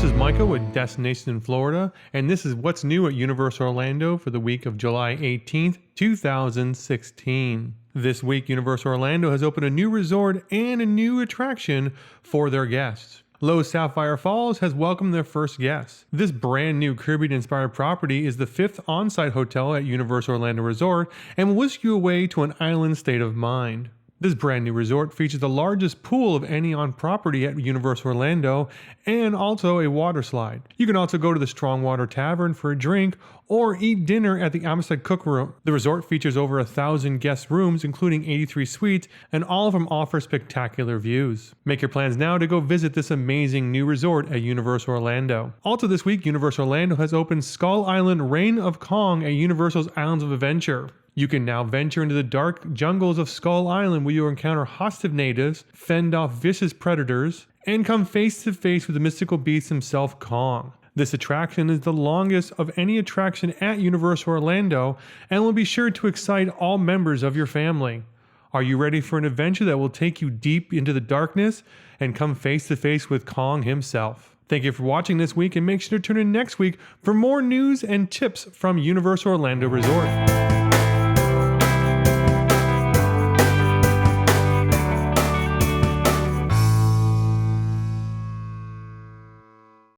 This is Michael with Destination in Florida, and this is what's new at Universal Orlando for the week of July 18th, 2016. This week, Universal Orlando has opened a new resort and a new attraction for their guests. Sapphire Falls has welcomed their first guests. This brand new Caribbean-inspired property is the 5th on-site hotel at Universal Orlando Resort and will whisk you away to an island state of mind. This brand new resort features the largest pool of any on property at Universal Orlando and also a water slide. You can also go to the Strongwater Tavern for a drink or eat dinner at the Amistad Cook Room. The resort features over 1,000 guest rooms, including 83 suites, and all of them offer spectacular views. Make your plans now to go visit this amazing new resort at Universal Orlando. Also this week, Universal Orlando has opened Skull Island Reign of Kong at Universal's Islands of Adventure. You can now venture into the dark jungles of Skull Island where you'll encounter hostile natives, fend off vicious predators, and come face to face with the mystical beast himself, Kong. This attraction is the longest of any attraction at Universal Orlando and will be sure to excite all members of your family. Are you ready for an adventure that will take you deep into the darkness and come face to face with Kong himself? Thank you for watching this week, and make sure to tune in next week for more news and tips from Universal Orlando Resort.